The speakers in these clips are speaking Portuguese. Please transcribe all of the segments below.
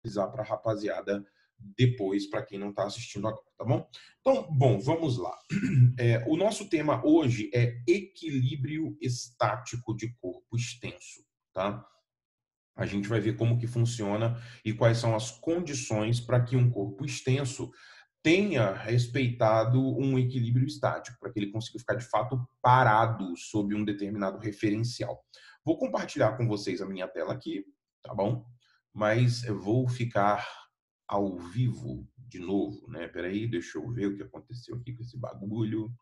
avisar para a rapaziada depois, para quem não está assistindo agora, tá bom? Então, bom, vamos lá. O nosso tema hoje é equilíbrio estático de corpo extenso, tá? A gente vai ver como que funciona e quais são as condições para que um corpo extenso tenha respeitado um equilíbrio estático, para que ele consiga ficar de fato parado sob um determinado referencial. Vou compartilhar com vocês a minha tela aqui, tá bom? Mas eu vou ficar ao vivo de novo, né? Peraí, deixa eu ver o que aconteceu aqui com esse bagulho.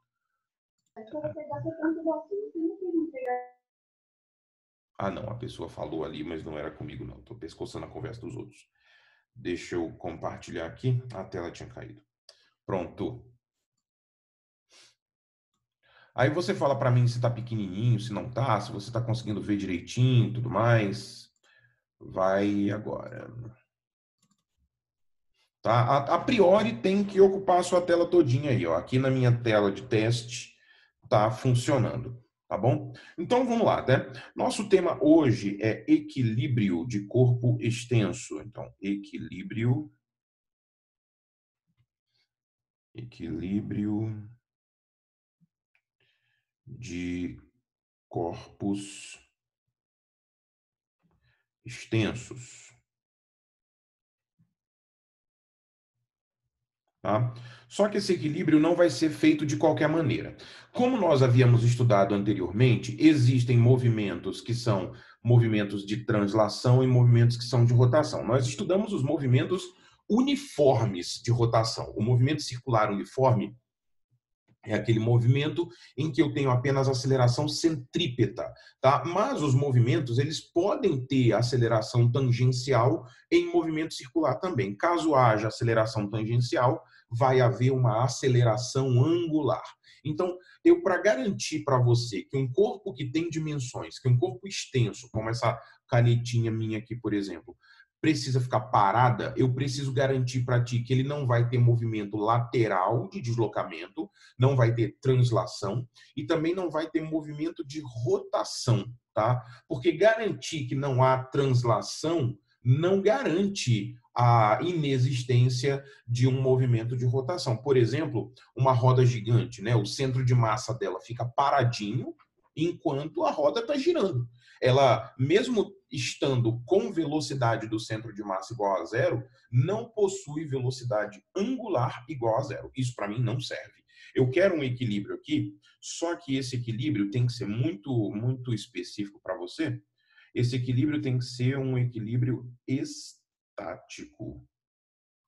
Ah, não, a pessoa falou ali, mas não era comigo, não. Estou pescoçando a conversa dos outros. Deixa eu compartilhar aqui. A tela tinha caído. Pronto. Aí você fala para mim se está pequenininho, se não está, se você está conseguindo ver direitinho, tudo mais. Vai agora. Tá? A priori tem que ocupar a sua tela todinha aí, ó. Aqui na minha tela de teste está funcionando, tá bom? Então vamos lá, né? Nosso tema hoje é equilíbrio de corpo extenso. Então, equilíbrio de corpos extensos. Tá? Só que esse equilíbrio não vai ser feito de qualquer maneira. Como nós havíamos estudado anteriormente, existem movimentos que são movimentos de translação e movimentos que são de rotação. Nós estudamos os movimentos uniformes de rotação. O movimento circular uniforme é aquele movimento em que eu tenho apenas aceleração centrípeta, tá? Mas os movimentos, eles podem ter aceleração tangencial em movimento circular também. Caso haja aceleração tangencial, vai haver uma aceleração angular. Então, eu para garantir para você que um corpo que tem dimensões, que um corpo extenso, como essa canetinha minha aqui, por exemplo, precisa ficar parada, eu preciso garantir para ti que ele não vai ter movimento lateral de deslocamento, não vai ter translação e também não vai ter movimento de rotação, tá? Porque garantir que não há translação não garante a inexistência de um movimento de rotação. Por exemplo, uma roda gigante, né? O centro de massa dela fica paradinho enquanto a roda está girando. Ela, mesmo estando com velocidade do centro de massa igual a zero, não possui velocidade angular igual a zero. Isso para mim não serve. Eu quero um equilíbrio aqui, só que esse equilíbrio tem que ser muito específico para você. Esse equilíbrio tem que ser um equilíbrio estático.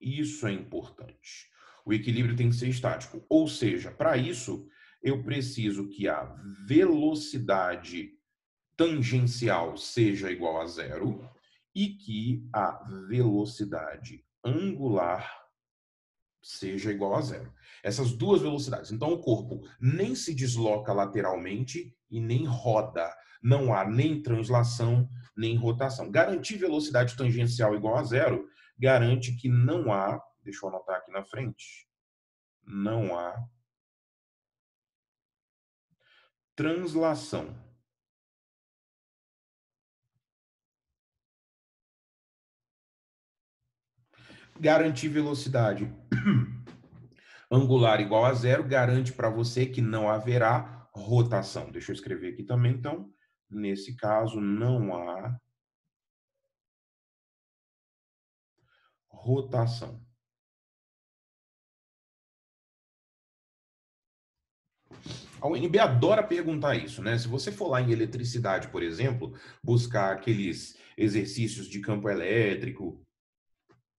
Isso é importante. O equilíbrio tem que ser estático. Ou seja, para isso, eu preciso que a velocidade tangencial seja igual a zero e que a velocidade angular seja igual a zero. Essas duas velocidades. Então, o corpo nem se desloca lateralmente e nem roda. Não há nem translação, nem rotação. Garantir velocidade tangencial igual a zero garante que não há, deixa eu anotar aqui na frente, não há translação. Garantir velocidade angular igual a zero garante para você que não haverá rotação. Deixa eu escrever aqui também, então. Nesse caso, não há rotação. A UNB adora perguntar isso, né? Se você for lá em eletricidade, por exemplo, buscar aqueles exercícios de campo elétrico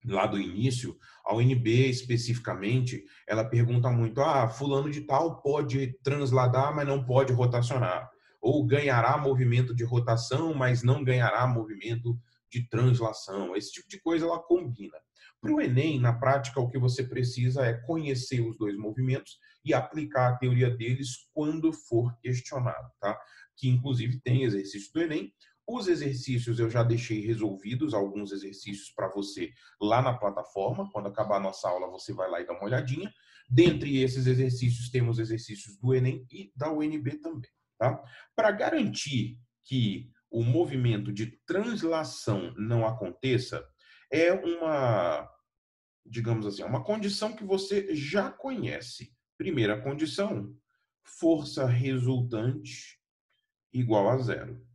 lá do início, a UNB especificamente, ela pergunta muito: fulano de tal pode transladar, mas não pode rotacionar. Ou ganhará movimento de rotação, mas não ganhará movimento de translação. Esse tipo de coisa ela combina. Para o Enem, na prática, o que você precisa é conhecer os dois movimentos e aplicar a teoria deles quando for questionado, tá? Que inclusive tem exercício do Enem. Os exercícios eu já deixei resolvidos, alguns exercícios para você lá na plataforma. Quando acabar a nossa aula, você vai lá e dá uma olhadinha. Dentre esses exercícios, temos exercícios do Enem e da UNB também, tá? Para garantir que o movimento de translação não aconteça, é uma, digamos assim, é uma condição que você já conhece. Primeira condição, força resultante igual a zero.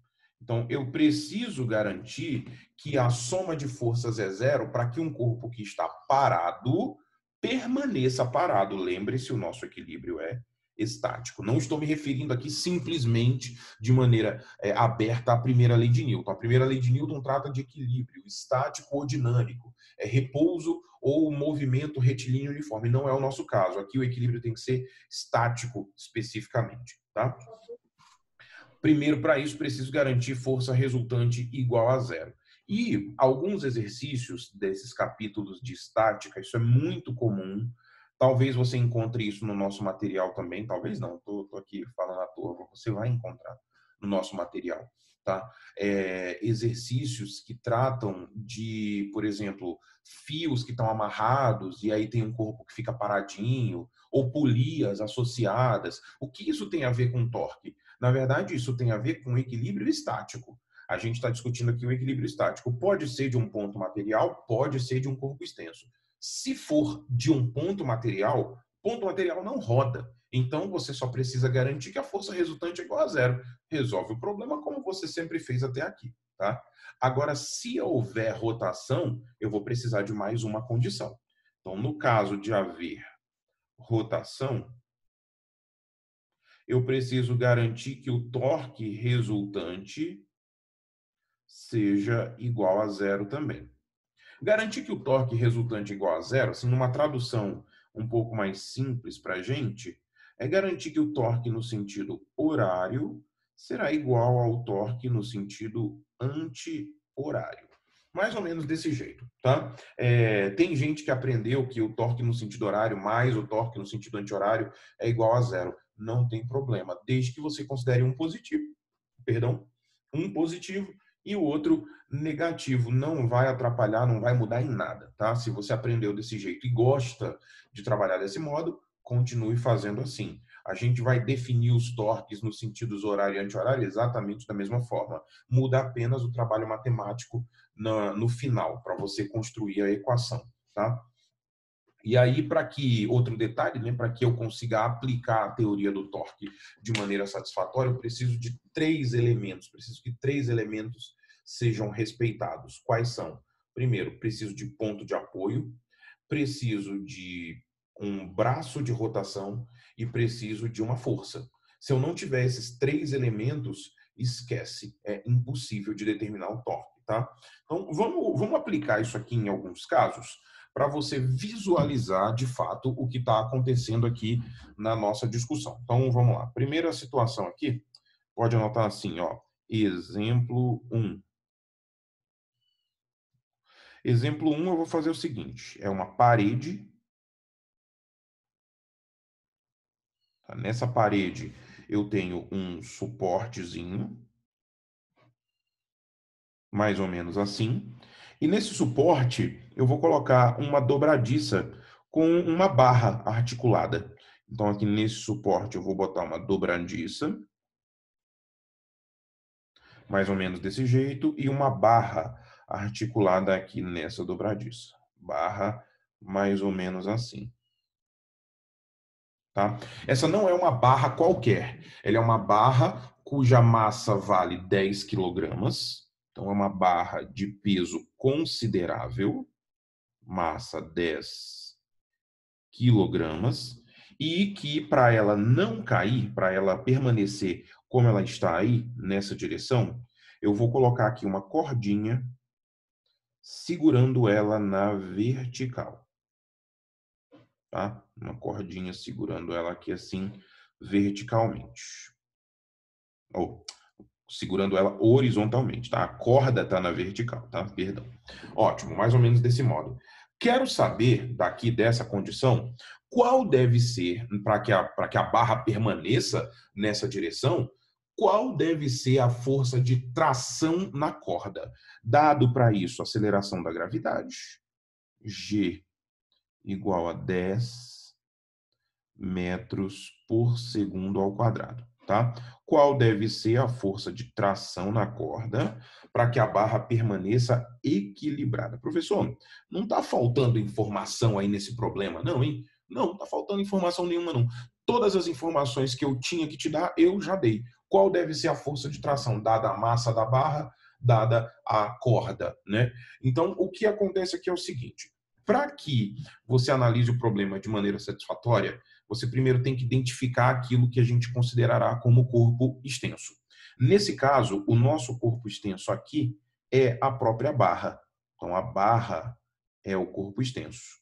Então, eu preciso garantir que a soma de forças é zero para que um corpo que está parado permaneça parado. Lembre-se, o nosso equilíbrio é estático. Não estou me referindo aqui simplesmente de maneira aberta à primeira lei de Newton. A primeira lei de Newton trata de equilíbrio estático ou dinâmico, é repouso ou movimento retilíneo uniforme. Não é o nosso caso. Aqui o equilíbrio tem que ser estático especificamente, tá? Primeiro, para isso, preciso garantir força resultante igual a zero. E alguns exercícios desses capítulos de estática, isso é muito comum. Talvez você encontre isso no nosso material também, talvez não, estou aqui falando à toa, você vai encontrar no nosso material, tá? Exercícios que tratam de, por exemplo, fios que estão amarrados e aí tem um corpo que fica paradinho, ou polias associadas. O que isso tem a ver com torque? Na verdade, isso tem a ver com equilíbrio estático. A gente está discutindo aqui o equilíbrio estático. Pode ser de um ponto material, pode ser de um corpo extenso. Se for de um ponto material não roda. Então, você só precisa garantir que a força resultante é igual a zero. Resolve o problema como você sempre fez até aqui, tá? Agora, se houver rotação, eu vou precisar de mais uma condição. Então, no caso de haver rotação, eu preciso garantir que o torque resultante seja igual a zero também. Garantir que o torque resultante é igual a zero, assim, numa tradução um pouco mais simples para a gente, é garantir que o torque no sentido horário será igual ao torque no sentido anti-horário. Mais ou menos desse jeito, tá? Tem gente que aprendeu que o torque no sentido horário mais o torque no sentido anti-horário é igual a zero. Não tem problema, desde que você considere um positivo. Perdão, um positivo e o outro negativo. Não vai atrapalhar, não vai mudar em nada, tá? Se você aprendeu desse jeito e gosta de trabalhar desse modo, continue fazendo assim. A gente vai definir os torques nos sentidos horário e anti-horário exatamente da mesma forma. Muda apenas o trabalho matemático no final, para você construir a equação, tá? E aí, outro detalhe, né, para que eu consiga aplicar a teoria do torque de maneira satisfatória, eu preciso de três elementos, preciso que três elementos sejam respeitados. Quais são? Primeiro, preciso de ponto de apoio, preciso de um braço de rotação e preciso de uma força. Se eu não tiver esses três elementos, esquece, é impossível de determinar o torque, tá? Então, vamos aplicar isso aqui em alguns casos para você visualizar de fato o que está acontecendo aqui na nossa discussão. Então, vamos lá. Primeira situação aqui, pode anotar assim, ó, exemplo 1. Exemplo 1, eu vou fazer o seguinte, é uma parede. Tá? Nessa parede, eu tenho um suportezinho, mais ou menos assim. E nesse suporte, eu vou colocar uma dobradiça com uma barra articulada. Então, aqui nesse suporte, eu vou botar uma dobradiça, mais ou menos desse jeito, e uma barra articulada aqui nessa dobradiça. Barra mais ou menos assim. Tá? Essa não é uma barra qualquer. Ela é uma barra cuja massa vale 10 quilogramas. Então, é uma barra de peso considerável, massa 10 quilogramas, e que para ela não cair, para ela permanecer como ela está aí, nessa direção, eu vou colocar aqui uma cordinha segurando ela na vertical, tá? Uma cordinha segurando ela aqui assim, verticalmente. Ou segurando ela horizontalmente, tá? A corda está na vertical, tá? Perdão. Ótimo, mais ou menos desse modo. Quero saber, daqui dessa condição, qual deve ser, para que a barra permaneça nessa direção, qual deve ser a força de tração na corda? Dado para isso a aceleração da gravidade, G igual a 10 metros por segundo ao quadrado. tá? Qual deve ser a força de tração na corda para que a barra permaneça equilibrada? Professor, não está faltando informação aí nesse problema, não, hein? Não, está faltando informação nenhuma, não. Todas as informações que eu tinha que te dar, eu já dei. Qual deve ser a força de tração, dada a massa da barra, dada a corda, né? Então, o que acontece aqui é o seguinte: para que você analise o problema de maneira satisfatória, você primeiro tem que identificar aquilo que a gente considerará como corpo extenso. Nesse caso, o nosso corpo extenso aqui é a própria barra. Então, a barra é o corpo extenso.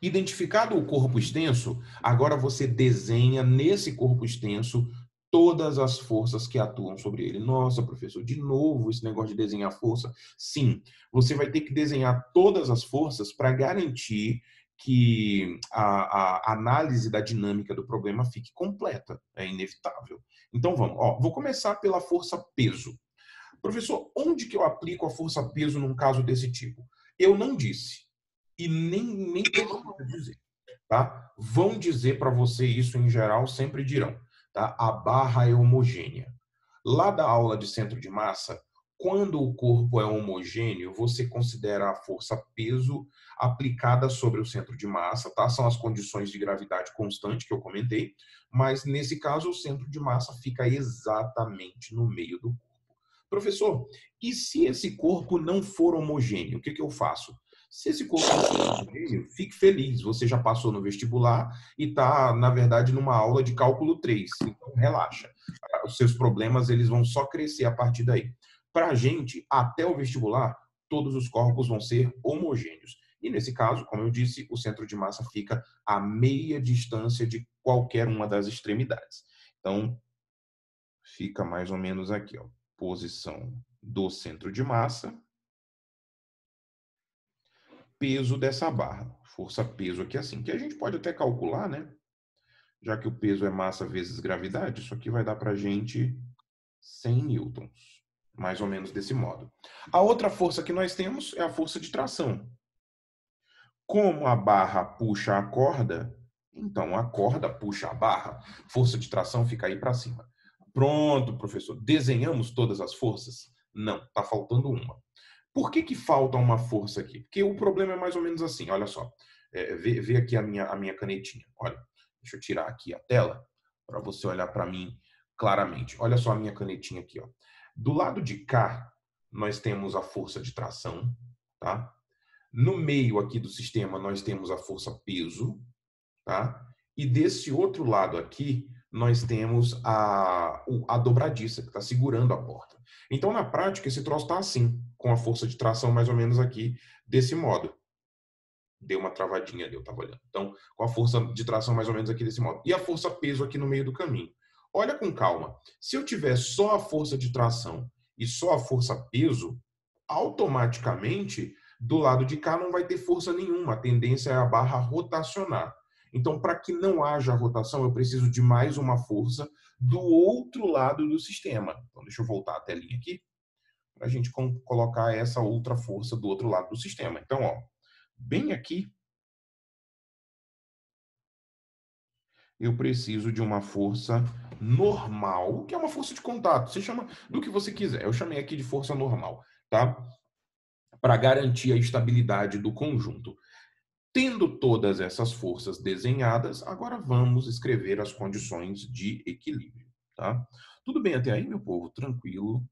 Identificado o corpo extenso, agora você desenha nesse corpo extenso todas as forças que atuam sobre ele. Nossa, professor, de novo esse negócio de desenhar força? Sim, você vai ter que desenhar todas as forças para garantir que a análise da dinâmica do problema fique completa. É inevitável. Então vamos, ó, vou começar pela força peso. Professor, onde que eu aplico a força peso num caso desse tipo? Eu não disse. E nem preciso dizer, tá? Vão dizer para você isso em geral, sempre dirão, tá? A barra é homogênea. Lá da aula de centro de massa, quando o corpo é homogêneo, você considera a força peso aplicada sobre o centro de massa, tá? São as condições de gravidade constante que eu comentei, mas nesse caso o centro de massa fica exatamente no meio do corpo. Professor, e se esse corpo não for homogêneo, o que eu faço? Se esse corpo não for homogêneo, fique feliz, você já passou no vestibular e está, na verdade, numa aula de cálculo 3. Então, relaxa. Os seus problemas eles vão só crescer a partir daí. Para a gente, até o vestibular, todos os corpos vão ser homogêneos. E nesse caso, como eu disse, o centro de massa fica a meia distância de qualquer uma das extremidades. Então, fica mais ou menos aqui, ó, posição do centro de massa, peso dessa barra, força-peso aqui assim, que a gente pode até calcular, né? Já que o peso é massa vezes gravidade, isso aqui vai dar para a gente 100 newtons, mais ou menos desse modo. A outra força que nós temos é a força de tração. Como a barra puxa a corda, então a corda puxa a barra, força de tração fica aí para cima. Pronto, professor, desenhamos todas as forças? Não, está faltando uma. Por que falta uma força aqui? Porque o problema é mais ou menos assim, olha só. Vê aqui a minha canetinha. Olha, deixa eu tirar aqui a tela para você olhar para mim claramente. Olha só a minha canetinha aqui, ó. Do lado de cá, nós temos a força de tração, tá? No meio aqui do sistema, nós temos a força peso, tá? E desse outro lado aqui, nós temos a dobradiça, que está segurando a porta. Então, na prática, esse troço está assim, com a força de tração mais ou menos aqui, desse modo. Deu uma travadinha ali, eu estava olhando. Então, com a força de tração mais ou menos aqui desse modo. E a força peso aqui no meio do caminho. Olha com calma. Se eu tiver só a força de tração e só a força peso, automaticamente, do lado de cá não vai ter força nenhuma. A tendência é a barra rotacionar. Então, para que não haja rotação, eu preciso de mais uma força do outro lado do sistema. Então, deixa eu voltar a telinha aqui, para a gente colocar essa outra força do outro lado do sistema. Então, ó, bem aqui, eu preciso de uma força normal, que é uma força de contato. Você chama do que você quiser. Eu chamei aqui de força normal, tá? Para garantir a estabilidade do conjunto. Tendo todas essas forças desenhadas, agora vamos escrever as condições de equilíbrio, tá? Tudo bem até aí, meu povo? Tranquilo.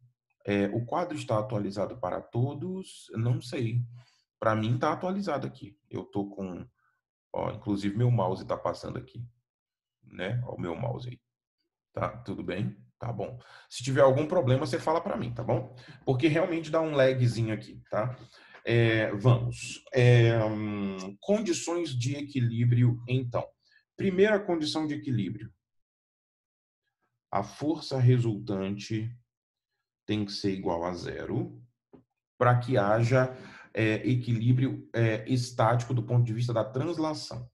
O quadro está atualizado para todos? Não sei. Para mim está atualizado aqui. Eu tô com, ó, inclusive meu mouse está passando aqui, né? Ó, o meu mouse aí. Tá, tudo bem? Tá bom. Se tiver algum problema, você fala para mim, tá bom? Porque realmente dá um lagzinho aqui, tá? Vamos. Condições de equilíbrio, então. Primeira condição de equilíbrio. A força resultante tem que ser igual a zero para que haja equilíbrio estático do ponto de vista da translação.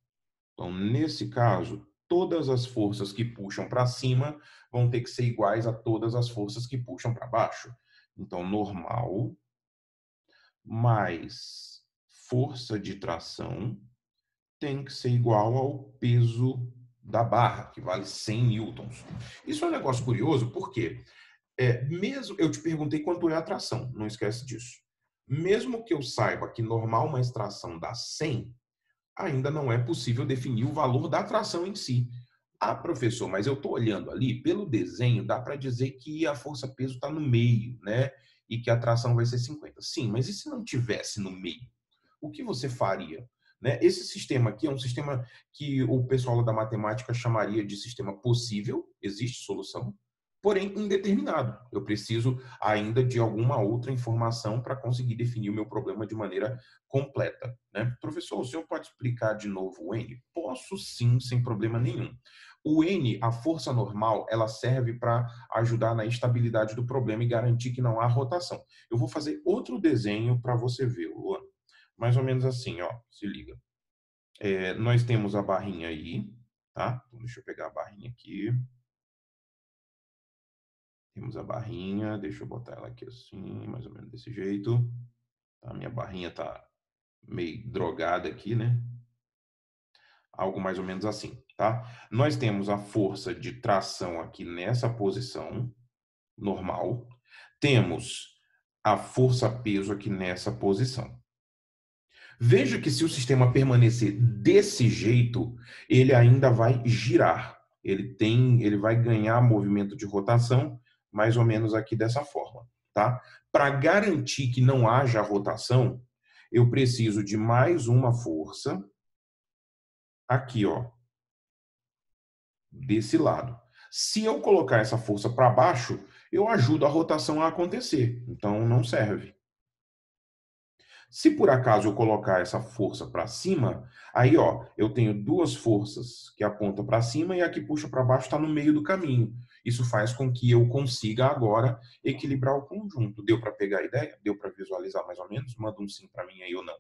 Então, nesse caso, todas as forças que puxam para cima vão ter que ser iguais a todas as forças que puxam para baixo. Então, normal mais força de tração tem que ser igual ao peso da barra, que vale 100 newtons. Isso é um negócio curioso, porque mesmo eu te perguntei quanto é a tração, não esquece disso. Mesmo que eu saiba que normal mais tração dá 100, ainda não é possível definir o valor da tração em si. Ah, professor, mas eu estou olhando ali, pelo desenho, dá para dizer que a força-peso está no meio, né? E que a tração vai ser 50. Sim, mas e se não tivesse no meio? O que você faria? Né? Esse sistema aqui é um sistema que o pessoal da matemática chamaria de sistema possível, existe solução, porém indeterminado. Eu preciso ainda de alguma outra informação para conseguir definir o meu problema de maneira completa. Né? Professor, o senhor pode explicar de novo o N? Posso sim, sem problema nenhum. O N, a força normal, ela serve para ajudar na estabilidade do problema e garantir que não há rotação. Eu vou fazer outro desenho para você ver, Luan. Mais ou menos assim, ó, se liga. Nós temos a barrinha aí, tá? Então, deixa eu pegar a barrinha aqui. Temos a barrinha, deixa eu botar ela aqui assim, mais ou menos desse jeito. A minha barrinha tá meio drogada aqui, né? Algo mais ou menos assim, tá? Nós temos a força de tração aqui nessa posição, normal. Temos a força-peso aqui nessa posição. Veja que se o sistema permanecer desse jeito, ele ainda vai girar. Ele vai ganhar movimento de rotação, mais ou menos aqui dessa forma, tá? Para garantir que não haja rotação, eu preciso de mais uma força aqui, ó, desse lado. Se eu colocar essa força para baixo, eu ajudo a rotação a acontecer. Então não serve. Se por acaso eu colocar essa força para cima, aí ó, eu tenho duas forças que apontam para cima e a que puxa para baixo está no meio do caminho. Isso faz com que eu consiga agora equilibrar o conjunto. Deu para pegar a ideia? Deu para visualizar mais ou menos? Manda um sim para mim aí ou não.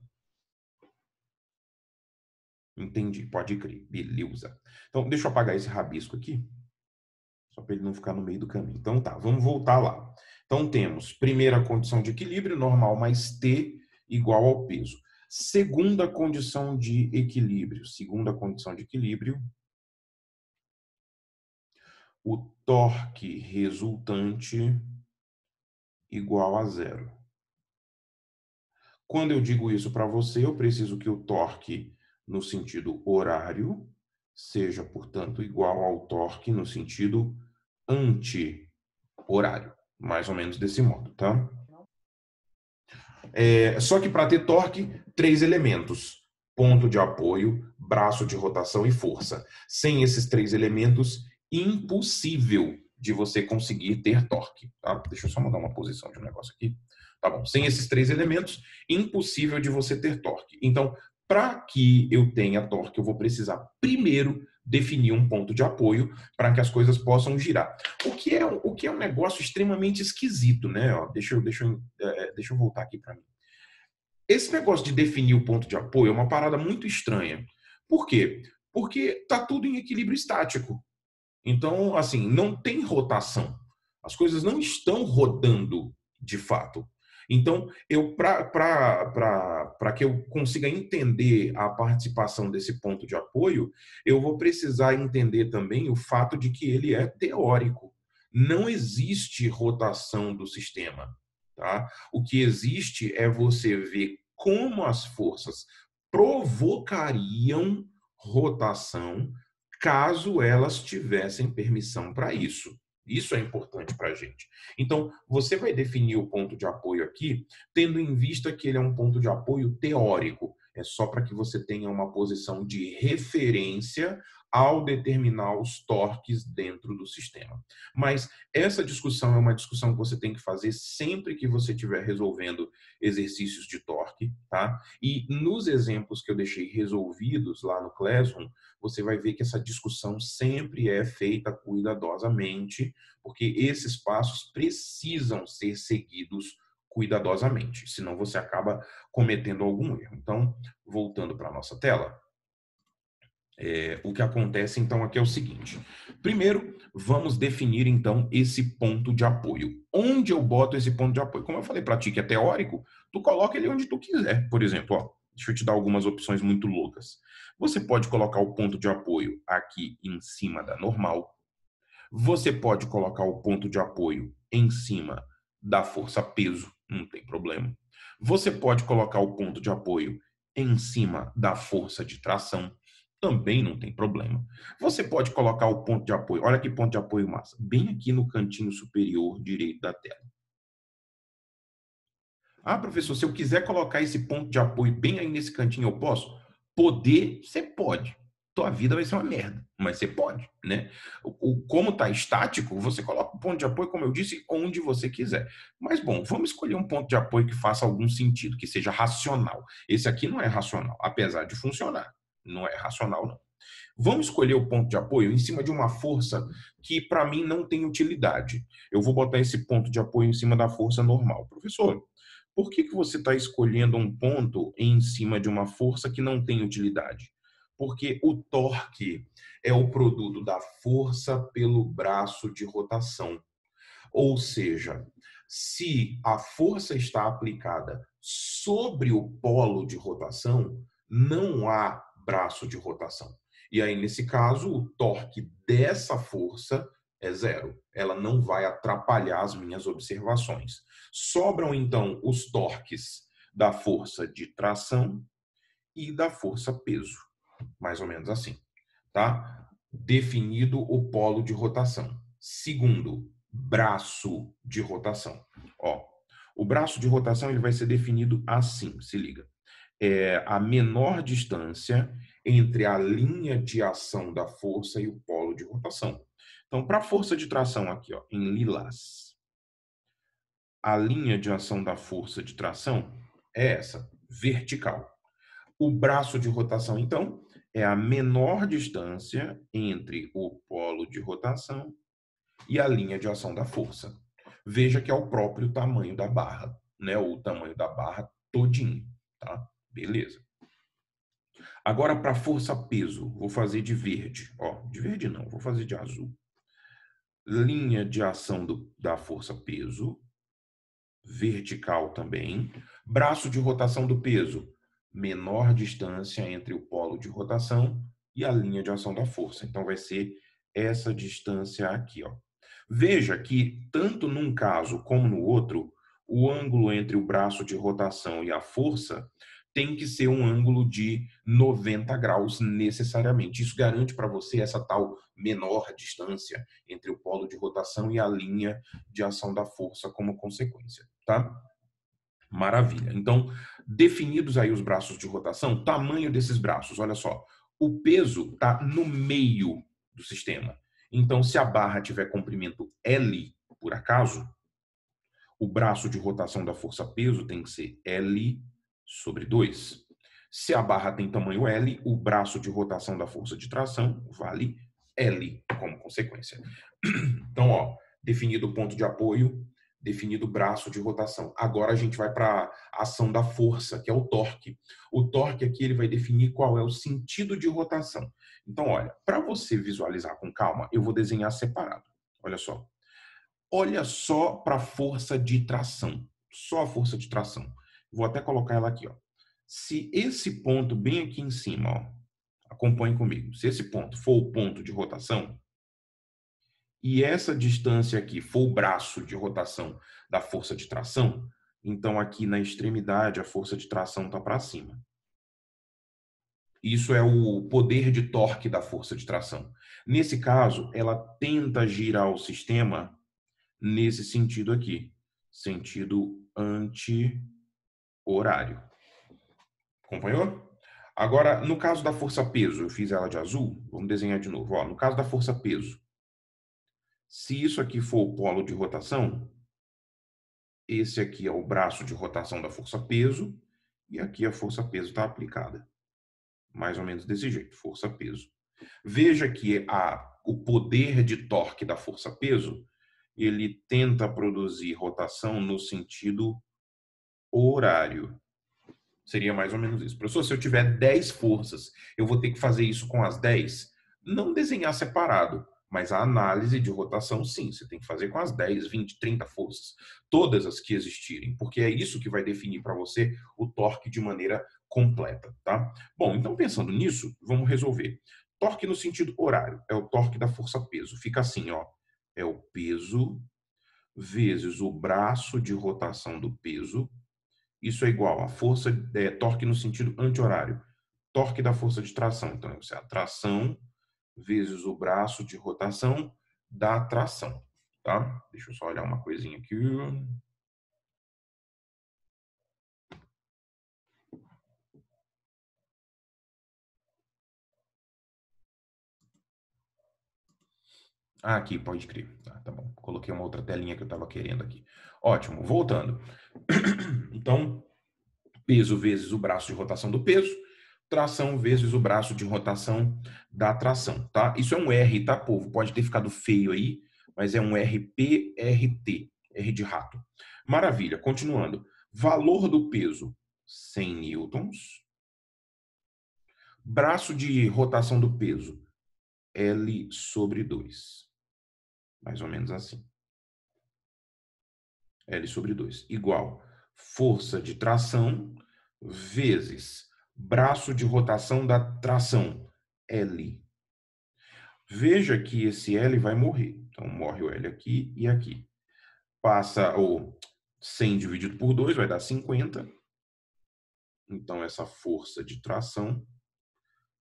Entendi, pode crer. Beleza. Então, deixa eu apagar esse rabisco aqui, só para ele não ficar no meio do caminho. Então tá, vamos voltar lá. Então temos primeira condição de equilíbrio, normal mais T igual ao peso. Segunda condição de equilíbrio. Segunda condição de equilíbrio, o torque resultante igual a zero. Quando eu digo isso para você, eu preciso que o torque no sentido horário seja, portanto, igual ao torque no sentido anti-horário. Mais ou menos desse modo, tá? Só que para ter torque, 3 elementos: ponto de apoio, braço de rotação e força. Sem esses 3 elementos, impossível de você conseguir ter torque. Tá? Deixa eu só mudar uma posição de um negócio aqui. Tá bom. Sem esses 3 elementos, impossível de você ter torque. Então, para que eu tenha torque, eu vou precisar primeiro definir um ponto de apoio para que as coisas possam girar. O que é um negócio extremamente esquisito, né? Ó, deixa eu voltar aqui para mim. Esse negócio de definir o ponto de apoio é uma parada muito estranha. Por quê? Porque tá tudo em equilíbrio estático. Então, assim, não tem rotação. As coisas não estão rodando de fato. Então, para que eu consiga entender a participação desse ponto de apoio, eu vou precisar entender também o fato de que ele é teórico. Não existe rotação do sistema, tá? O que existe é você ver como as forças provocariam rotação caso elas tivessem permissão para isso. Isso é importante para a gente. Então, você vai definir o ponto de apoio aqui, tendo em vista que ele é um ponto de apoio teórico. É só para que você tenha uma posição de referência ao determinar os torques dentro do sistema. Mas essa discussão é uma discussão que você tem que fazer sempre que você estiver resolvendo exercícios de torque, tá? E nos exemplos que eu deixei resolvidos lá no Classroom, você vai ver que essa discussão sempre é feita cuidadosamente, porque esses passos precisam ser seguidos cuidadosamente, senão você acaba cometendo algum erro. Então, voltando para a nossa tela, o que acontece então aqui é o seguinte. Primeiro, vamos definir então esse ponto de apoio. Onde eu boto esse ponto de apoio? Como eu falei para ti que é teórico, tu coloca ele onde tu quiser. Por exemplo, ó, Deixa eu te dar algumas opções muito loucas. Você pode colocar o ponto de apoio aqui em cima da normal. Você pode colocar o ponto de apoio em cima da força-peso, não tem problema. Você pode colocar o ponto de apoio em cima da força de tração, também não tem problema. Você pode colocar o ponto de apoio, olha que ponto de apoio massa, bem aqui no cantinho superior direito da tela. Ah, professor, se eu quiser colocar esse ponto de apoio bem aí nesse cantinho, eu posso? Poder, você pode. Tua vida vai ser uma merda, mas você pode, né? Como está estático, você coloca o ponto de apoio, como eu disse, onde você quiser. Mas, bom, vamos escolher um ponto de apoio que faça algum sentido, que seja racional. Esse aqui não é racional, apesar de funcionar. Não é racional, não. Vamos escolher o ponto de apoio em cima de uma força que, para mim, não tem utilidade. Eu vou botar esse ponto de apoio em cima da força normal. Professor, por que você está escolhendo um ponto em cima de uma força que não tem utilidade? Porque o torque é o produto da força pelo braço de rotação. Ou seja, se a força está aplicada sobre o polo de rotação, não há braço de rotação. E aí, nesse caso, o torque dessa força é zero. Ela não vai atrapalhar as minhas observações. Sobram, então, os torques da força de tração e da força peso. Mais ou menos assim, tá? Definido o polo de rotação. Segundo, braço de rotação. Ó, o braço de rotação ele vai ser definido assim, se liga. É a menor distância entre a linha de ação da força e o polo de rotação. Então, para a força de tração aqui, ó, em lilás, a linha de ação da força de tração é essa, vertical. O braço de rotação, então, é a menor distância entre o polo de rotação e a linha de ação da força. Veja que é o próprio tamanho da barra, né? O tamanho da barra todinho, tá? Beleza. Agora, para força-peso, vou fazer de verde. Ó, de verde não, vou fazer de azul. Linha de ação da força-peso, vertical também. Braço de rotação do peso, menor distância entre o polo de rotação e a linha de ação da força. Então, vai ser essa distância aqui, ó. Veja que, tanto num caso como no outro, o ângulo entre o braço de rotação e a força tem que ser um ângulo de 90 graus necessariamente. Isso garante para você essa tal menor distância entre o polo de rotação e a linha de ação da força como consequência, tá? Maravilha. Então, definidos aí os braços de rotação, tamanho desses braços, olha só. O peso está no meio do sistema. Então, se a barra tiver comprimento L, por acaso, o braço de rotação da força-peso tem que ser L sobre 2. Se a barra tem tamanho L, o braço de rotação da força de tração vale L como consequência. Então, ó, definido o ponto de apoio, definido o braço de rotação. Agora a gente vai para a ação da força, que é o torque. O torque aqui ele vai definir qual é o sentido de rotação. Então, olha, para você visualizar com calma, eu vou desenhar separado. Olha só. Olha só para a força de tração. Só a força de tração. Vou até colocar ela aqui, ó. Se esse ponto bem aqui em cima, ó, acompanhe comigo. Se esse ponto for o ponto de rotação, e essa distância aqui for o braço de rotação da força de tração, então aqui na extremidade a força de tração está para cima. Isso é o poder de torque da força de tração. Nesse caso, ela tenta girar o sistema nesse sentido aqui, sentido anti-horário. Acompanhou? Agora, no caso da força-peso, eu fiz ela de azul, vamos desenhar de novo. Ó, no caso da força-peso, se isso aqui for o polo de rotação, esse aqui é o braço de rotação da força-peso e aqui a força-peso está aplicada. Mais ou menos desse jeito, força-peso. Veja que o poder de torque da força-peso, ele tenta produzir rotação no sentido horário. Seria mais ou menos isso. Professor, se eu tiver 10 forças, eu vou ter que fazer isso com as 10? Não desenhar separado, mas a análise de rotação, sim. Você tem que fazer com as 10, 20, 30 forças. Todas as que existirem, porque é isso que vai definir para você o torque de maneira completa, tá? Bom, então pensando nisso, vamos resolver. Torque no sentido horário, é o torque da força-peso. Fica assim, ó, é o peso vezes o braço de rotação do peso. Isso é igual a força, torque no sentido anti-horário. Torque da força de tração. Então, é a tração vezes o braço de rotação da tração, tá? Deixa eu só olhar uma coisinha aqui. Ah, aqui, pode crer. Tá bom. Coloquei uma outra telinha que eu estava querendo aqui. Ótimo. Voltando. Então, peso vezes o braço de rotação do peso, tração vezes o braço de rotação da tração, tá? Isso é um R, tá, povo? Pode ter ficado feio aí, mas é um RPRT, R de rato. Maravilha. Continuando. Valor do peso, 100 newtons. Braço de rotação do peso, L sobre 2. Mais ou menos assim. L sobre 2, igual força de tração vezes braço de rotação da tração, L. Veja que esse L vai morrer. Então, morre o L aqui e aqui. Passa o 100 dividido por 2, vai dar 50. Então, essa força de tração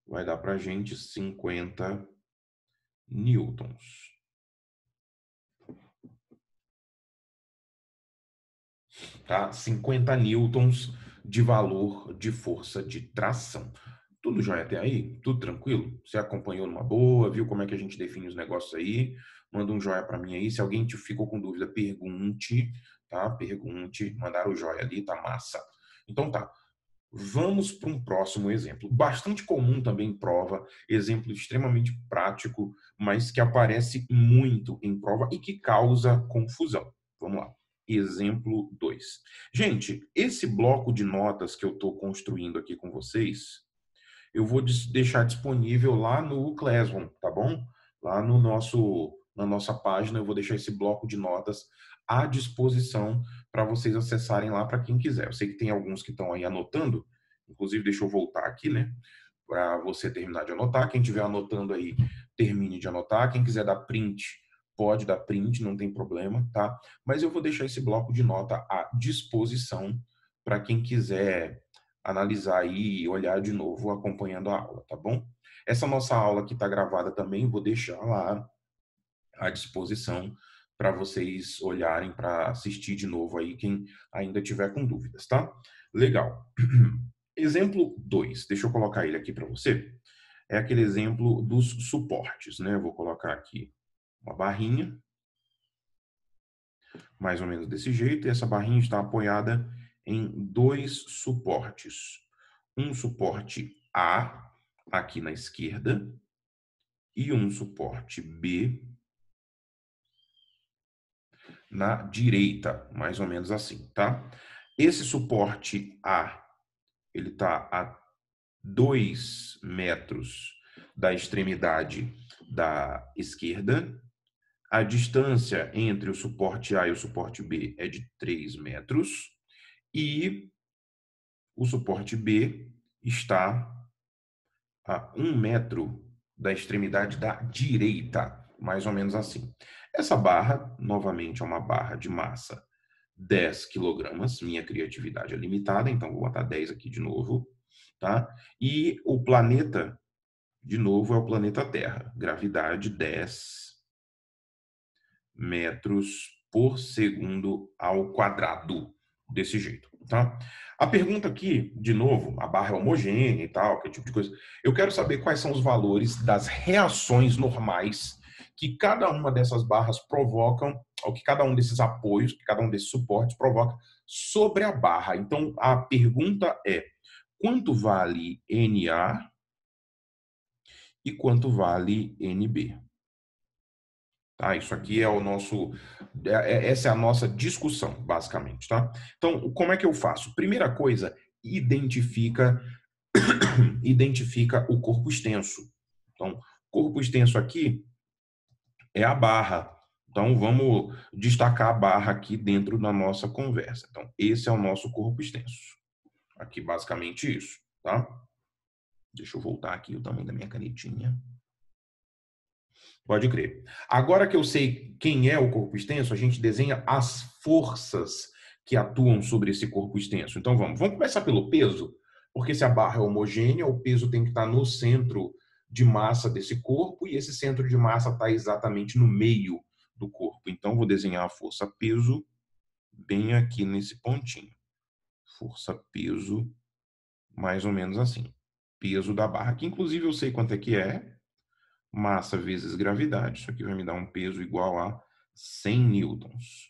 vai dar para a gente 50 newtons. Tá? 50 newtons de valor de força de tração. Tudo jóia até aí? Tudo tranquilo? Você acompanhou numa boa? Viu como é que a gente define os negócios aí? Manda um joia para mim aí. Se alguém te ficou com dúvida, pergunte, tá? Pergunte, mandar o joia ali, tá massa. Então tá. Vamos para um próximo exemplo. Bastante comum também em prova, exemplo extremamente prático, mas que aparece muito em prova e que causa confusão. Vamos lá. Exemplo 2. Gente, esse bloco de notas que eu estou construindo aqui com vocês, eu vou deixar disponível lá no Classroom, tá bom? Lá no na nossa página, eu vou deixar esse bloco de notas à disposição para vocês acessarem lá para quem quiser. Eu sei que tem alguns que estão aí anotando, inclusive deixa eu voltar aqui, né? Para você terminar de anotar. Quem estiver anotando aí, termine de anotar. Quem quiser dar print, pode dar print, não tem problema, tá? Mas eu vou deixar esse bloco de nota à disposição para quem quiser analisar aí e olhar de novo acompanhando a aula, tá bom? Essa nossa aula que está gravada também, vou deixar lá à disposição para vocês olharem, para assistir de novo aí, quem ainda tiver com dúvidas, tá? Legal. Exemplo 2, deixa eu colocar ele aqui para você. É aquele exemplo dos suportes, né? Eu vou colocar aqui uma barrinha, mais ou menos desse jeito, e essa barrinha está apoiada em dois suportes. Um suporte A, aqui na esquerda, e um suporte B na direita, mais ou menos assim, tá? Esse suporte A, ele está a 2 metros da extremidade da esquerda. A distância entre o suporte A e o suporte B é de 3 metros. E o suporte B está a 1 metro da extremidade da direita, mais ou menos assim. Essa barra, novamente, é uma barra de massa 10 quilogramas. Minha criatividade é limitada, então vou botar 10 aqui de novo, tá? E o planeta, de novo, é o planeta Terra. Gravidade 10 metros por segundo ao quadrado. Desse jeito, tá? A pergunta aqui, de novo, a barra é homogênea e tal, que tipo de coisa. Eu quero saber quais são os valores das reações normais que cada uma dessas barras provocam, ou que cada um desses apoios, que cada um desses suportes provoca sobre a barra. Então, a pergunta é: quanto vale NA e quanto vale NB? Tá? Isso aqui é o nosso, essa é a nossa discussão, basicamente, tá? Então, como é que eu faço? Primeira coisa, identifica o corpo extenso. Então, corpo extenso aqui é a barra. Então, vamos destacar a barra aqui dentro da nossa conversa. Então, esse é o nosso corpo extenso. Aqui, basicamente, isso. tá? Deixa eu voltar aqui o tamanho da minha canetinha. Pode crer. Agora que eu sei quem é o corpo extenso, a gente desenha as forças que atuam sobre esse corpo extenso. Então vamos começar pelo peso, porque se a barra é homogênea, o peso tem que estar no centro de massa desse corpo e esse centro de massa está exatamente no meio do corpo. Então vou desenhar a força peso bem aqui nesse pontinho. Força peso, mais ou menos assim. Peso da barra, que inclusive eu sei quanto é que é. Massa vezes gravidade. Isso aqui vai me dar um peso igual a 100 newtons.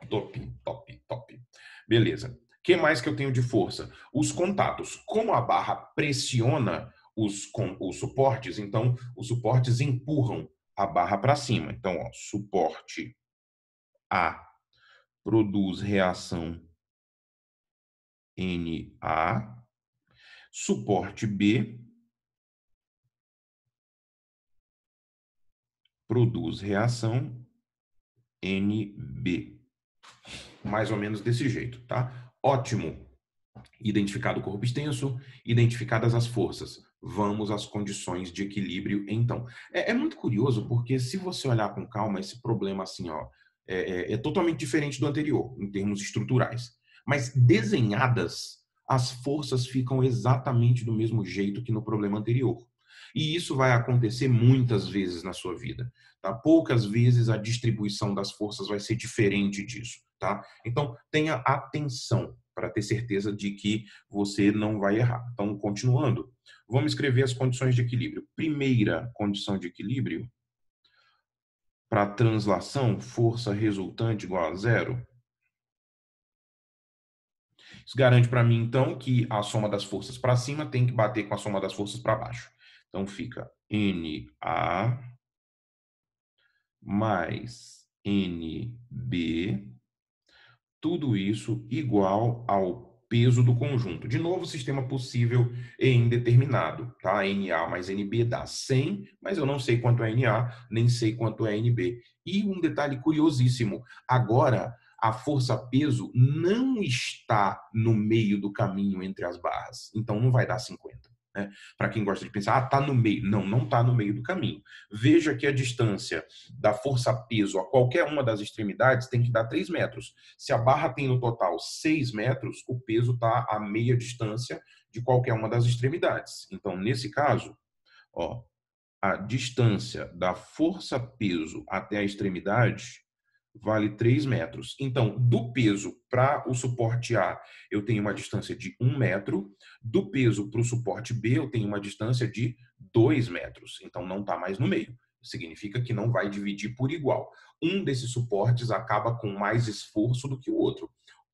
Top, top, top. Beleza. O que mais que eu tenho de força? Os contatos. Como a barra pressiona os suportes, então os suportes empurram a barra para cima. Então, ó, suporte A produz reação NA. Suporte B produz reação NB. Mais ou menos desse jeito, tá? Ótimo. Identificado o corpo extenso, identificadas as forças. Vamos às condições de equilíbrio, então. É muito curioso, porque se você olhar com calma, esse problema assim, ó, é totalmente diferente do anterior, em termos estruturais. Mas desenhadas, as forças ficam exatamente do mesmo jeito que no problema anterior. E isso vai acontecer muitas vezes na sua vida. Tá? Poucas vezes a distribuição das forças vai ser diferente disso. Tá? Então, tenha atenção para ter certeza de que você não vai errar. Então, continuando, vamos escrever as condições de equilíbrio. Primeira condição de equilíbrio, para translação, força resultante igual a zero. Isso garante para mim, então, que a soma das forças para cima tem que bater com a soma das forças para baixo. Então, fica NA mais NB, tudo isso igual ao peso do conjunto. De novo, sistema possível e indeterminado, tá? NA mais NB dá 100, mas eu não sei quanto é NA, nem sei quanto é NB. E um detalhe curiosíssimo, agora a força-peso não está no meio do caminho entre as barras, então não vai dar 50. Né? Para quem gosta de pensar, tá no meio. Não, não tá no meio do caminho. Veja que a distância da força-peso a qualquer uma das extremidades tem que dar 3 metros. Se a barra tem no total 6 metros, o peso está a meia distância de qualquer uma das extremidades. Então, nesse caso, ó, a distância da força-peso até a extremidade vale 3 metros. Então, do peso para o suporte A, eu tenho uma distância de 1 metro. Do peso para o suporte B, eu tenho uma distância de 2 metros. Então, não está mais no meio. Significa que não vai dividir por igual. Um desses suportes acaba com mais esforço do que o outro.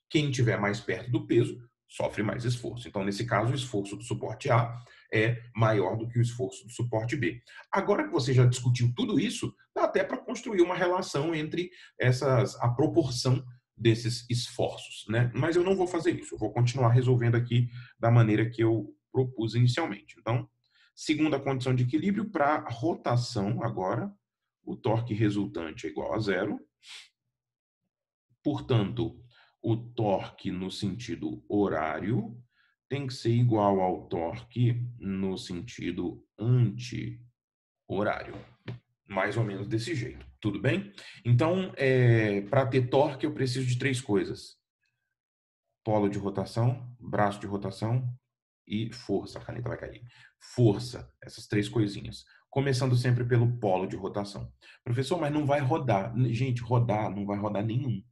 Quem estiver mais perto do peso sofre mais esforço. Então, nesse caso, o esforço do suporte A é maior do que o esforço do suporte B. Agora que você já discutiu tudo isso, dá até para construir uma relação entre a proporção desses esforços, né? Mas eu não vou fazer isso. Eu vou continuar resolvendo aqui da maneira que eu propus inicialmente. Então, segunda condição de equilíbrio para rotação agora, o torque resultante é igual a zero. Portanto, o torque no sentido horário tem que ser igual ao torque no sentido anti-horário. Mais ou menos desse jeito. Tudo bem? Então, para ter torque, eu preciso de 3 coisas: polo de rotação, braço de rotação e força. A caneta vai cair. Força, essas 3 coisinhas. Começando sempre pelo polo de rotação. Professor, mas não vai rodar. Gente, rodar não vai rodar nenhum.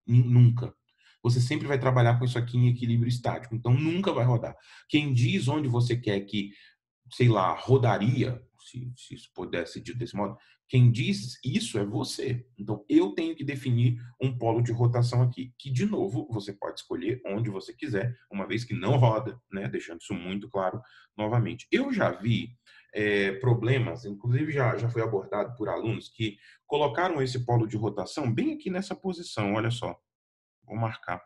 Nunca. Você sempre vai trabalhar com isso aqui em equilíbrio estático. Então, nunca vai rodar. Quem diz onde você quer que, sei lá, rodaria, se isso pudesse ser dito desse modo, quem diz isso é você. Então, eu tenho que definir um polo de rotação aqui, que, de novo, você pode escolher onde você quiser, uma vez que não roda, né? Deixando isso muito claro novamente. Eu já vi problemas, inclusive já foi abordado por alunos que colocaram esse polo de rotação bem aqui nessa posição, olha só. Vou marcar.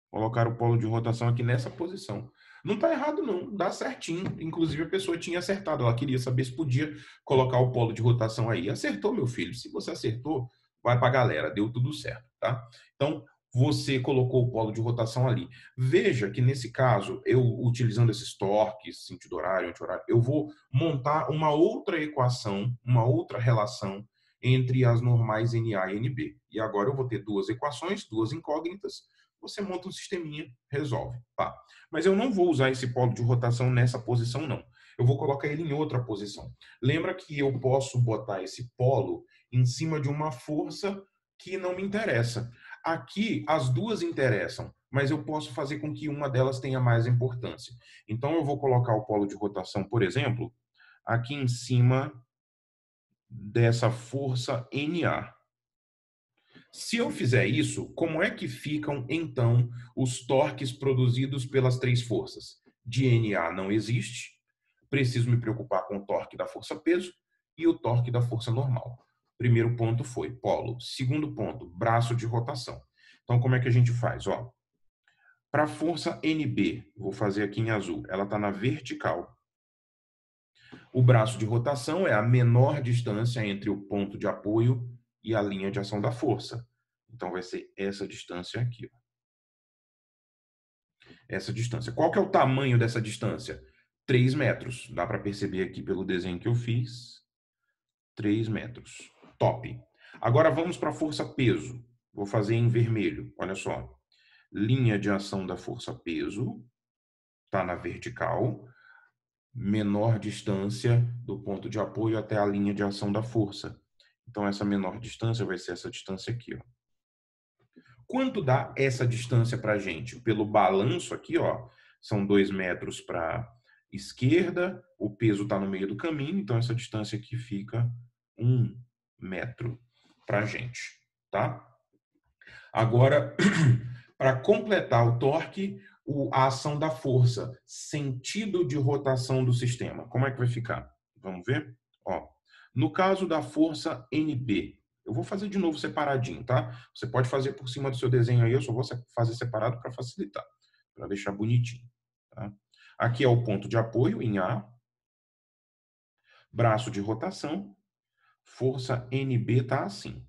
Colocar o polo de rotação aqui nessa posição. Não está errado, não. Dá certinho. Inclusive, a pessoa tinha acertado. Ela queria saber se podia colocar o polo de rotação aí. Acertou, meu filho. Se você acertou, vai para a galera. Deu tudo certo, tá? Então, você colocou o polo de rotação ali. Veja que nesse caso, eu utilizando esses torques, sentido horário, anti-horário, eu vou montar uma outra equação, uma outra relação entre as normais NA e NB. E agora eu vou ter duas equações, duas incógnitas, você monta um sisteminha, resolve. Tá. Mas eu não vou usar esse polo de rotação nessa posição, não. Eu vou colocar ele em outra posição. Lembra que eu posso botar esse polo em cima de uma força que não me interessa. Aqui, as duas interessam, mas eu posso fazer com que uma delas tenha mais importância. Então, eu vou colocar o polo de rotação, por exemplo, aqui em cima dessa força NA. Se eu fizer isso, como é que ficam, então, os torques produzidos pelas três forças? De NA não existe, preciso me preocupar com o torque da força-peso e o torque da força normal. Primeiro ponto foi polo. Segundo ponto, braço de rotação. Então, como é que a gente faz? Para a força NB, vou fazer aqui em azul, ela está na vertical. O braço de rotação é a menor distância entre o ponto de apoio e a linha de ação da força. Então, vai ser essa distância aqui. Essa distância. Qual que é o tamanho dessa distância? 3 metros. Dá para perceber aqui pelo desenho que eu fiz. 3 metros. Top. Agora vamos para a força-peso. Vou fazer em vermelho. Olha só. Linha de ação da força-peso está na vertical. Menor distância do ponto de apoio até a linha de ação da força. Então, essa menor distância vai ser essa distância aqui. Quanto dá essa distância para a gente? Pelo balanço aqui, são 2 metros para a esquerda, o peso está no meio do caminho, então essa distância aqui fica 1 metro para a gente, tá? Agora, para completar o torque, a ação da força, sentido de rotação do sistema. Como é que vai ficar? Vamos ver? No caso da força NB, eu vou fazer de novo separadinho, tá? Você pode fazer por cima do seu desenho aí, eu só vou fazer separado para facilitar, para deixar bonitinho. Tá? Aqui é o ponto de apoio em A, braço de rotação, força NB está assim,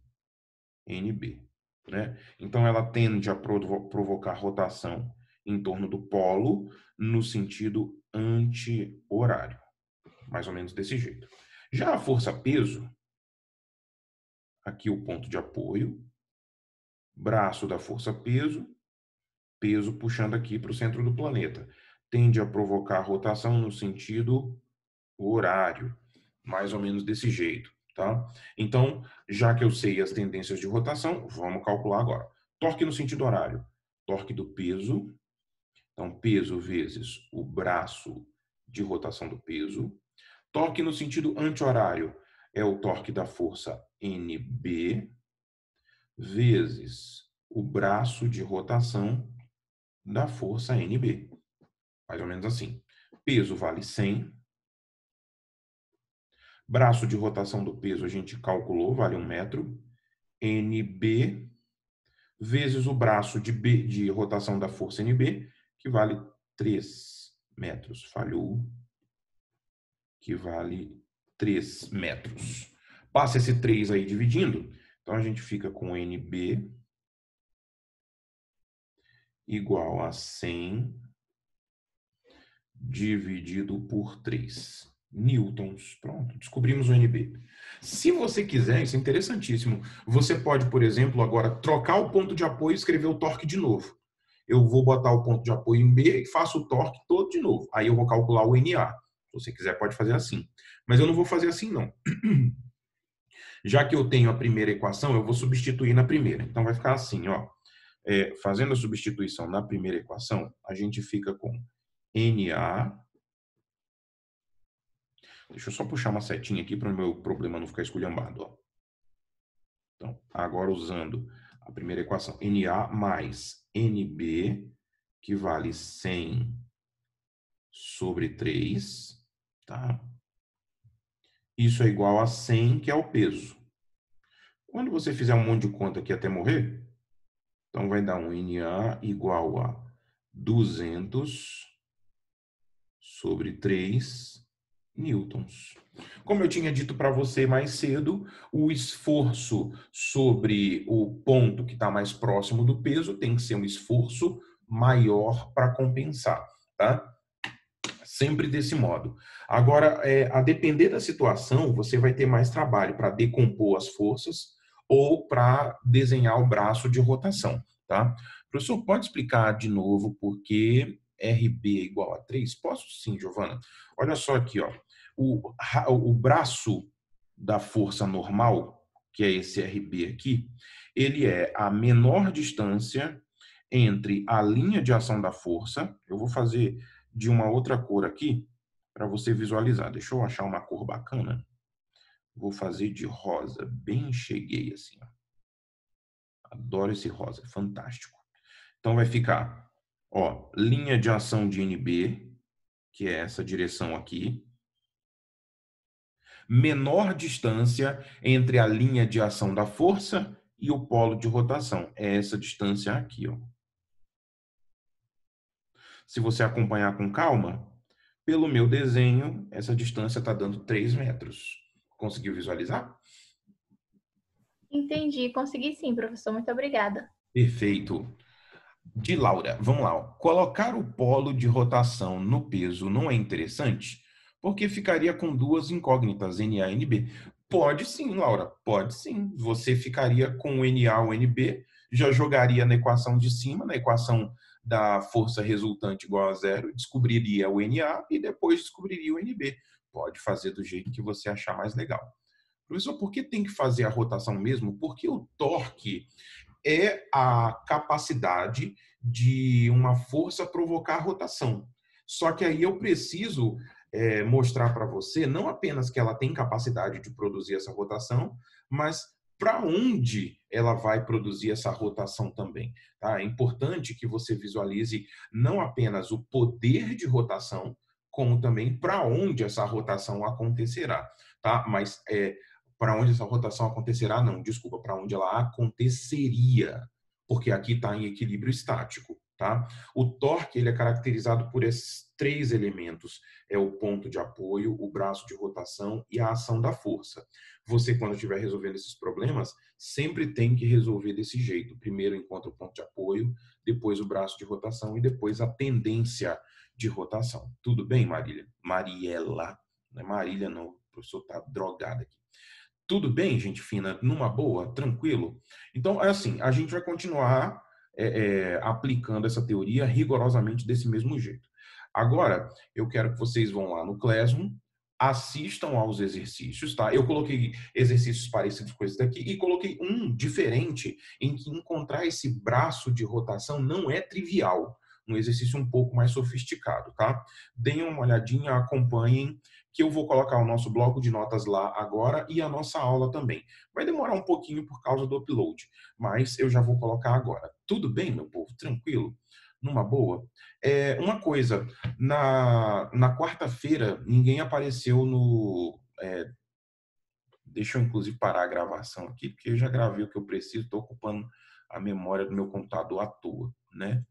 NB. Né? Então, ela tende a provocar rotação em torno do polo no sentido anti-horário, mais ou menos desse jeito. Já a força-peso, aqui o ponto de apoio, braço da força-peso, peso puxando aqui para o centro do planeta. Tende a provocar rotação no sentido horário, mais ou menos desse jeito, tá? Então, já que eu sei as tendências de rotação, vamos calcular agora. Torque no sentido horário. Torque do peso, então peso vezes o braço de rotação do peso. Torque no sentido anti-horário é o torque da força NB vezes o braço de rotação da força NB. Mais ou menos assim. Peso vale 100. Braço de rotação do peso a gente calculou, vale 1 metro. NB vezes o braço de rotação da força NB, que vale 3 metros. Falhou. Que vale 3 metros. Passa esse 3 aí dividindo. Então, a gente fica com NB igual a 100 dividido por 3 newtons. Pronto, descobrimos o NB. Se você quiser, isso é interessantíssimo, você pode, por exemplo, agora trocar o ponto de apoio e escrever o torque de novo. Eu vou botar o ponto de apoio em B e faço o torque todo de novo. Aí eu vou calcular o NA. Se você quiser, pode fazer assim. Mas eu não vou fazer assim, não. Já que eu tenho a primeira equação, eu vou substituir na primeira. Então, vai ficar assim, fazendo a substituição na primeira equação, a gente fica com NA. Deixa eu só puxar uma setinha aqui para o meu problema não ficar esculhambado. Então, agora usando a primeira equação, NA mais NB, que vale 100 sobre 3, tá? Isso é igual a 100, que é o peso. Quando você fizer um monte de conta aqui até morrer, então vai dar um NA igual a 200 sobre 3 newtons. Como eu tinha dito para você mais cedo, o esforço sobre o ponto que está mais próximo do peso tem que ser um esforço maior para compensar, tá? Sempre desse modo. Agora, a depender da situação, você vai ter mais trabalho para decompor as forças ou para desenhar o braço de rotação, tá? Professor, pode explicar de novo por que RB é igual a 3? Posso sim, Giovana. Olha só aqui, ó. O braço da força normal, que é esse RB aqui, ele é a menor distância entre a linha de ação da força. Eu vou fazer de uma outra cor aqui para você visualizar. Deixa eu achar uma cor bacana. Vou fazer de rosa, bem cheguei assim. Ó. Adoro esse rosa, fantástico. Então vai ficar, ó, linha de ação de NB, que é essa direção aqui. Menor distância entre a linha de ação da força e o polo de rotação. É essa distância aqui, ó. Se você acompanhar com calma, pelo meu desenho, essa distância está dando 3 metros. Conseguiu visualizar? Entendi, consegui sim, professor. Muito obrigada. Perfeito. De Laura, vamos lá. Ó. Colocar o polo de rotação no peso não é interessante? Porque ficaria com duas incógnitas, NA e NB. Pode sim, Laura, pode sim. Você ficaria com o NA ou NB, já jogaria na equação de cima, na equação da força resultante igual a zero, descobriria o NA e depois descobriria o NB. Pode fazer do jeito que você achar mais legal. Professor, por que tem que fazer a rotação mesmo? Porque o torque é a capacidade de uma força provocar rotação. Só que aí eu preciso mostrar para você não apenas que ela tem capacidade de produzir essa rotação, mas para onde ela vai produzir essa rotação também. Tá? É importante que você visualize não apenas o poder de rotação, como também para onde essa rotação acontecerá. Tá? Mas para onde essa rotação acontecerá, não, desculpa, para onde ela aconteceria, porque aqui está em equilíbrio estático, tá? O torque ele é caracterizado por esses três elementos, é o ponto de apoio, o braço de rotação e a ação da força. Você, quando estiver resolvendo esses problemas, sempre tem que resolver desse jeito. Primeiro encontra o ponto de apoio, depois o braço de rotação e depois a tendência de rotação. Tudo bem, Marília? Mariela, não é Marília não, o professor está drogado aqui. Tudo bem, gente fina? Numa boa? Tranquilo? Então, é assim, a gente vai continuar aplicando essa teoria rigorosamente desse mesmo jeito. Agora, eu quero que vocês vão lá no Classroom, assistam aos exercícios, tá? Eu coloquei exercícios parecidos com esse daqui e coloquei um diferente em que encontrar esse braço de rotação não é trivial. Um exercício um pouco mais sofisticado, tá? Deem uma olhadinha, acompanhem, que eu vou colocar o nosso bloco de notas lá agora e a nossa aula também. Vai demorar um pouquinho por causa do upload, mas eu já vou colocar agora. Tudo bem, meu povo? Tranquilo? Numa boa? Uma coisa, na quarta-feira, ninguém apareceu no... deixa eu, inclusive, parar a gravação aqui, porque eu já gravei o que eu preciso, estou ocupando a memória do meu computador à toa, né?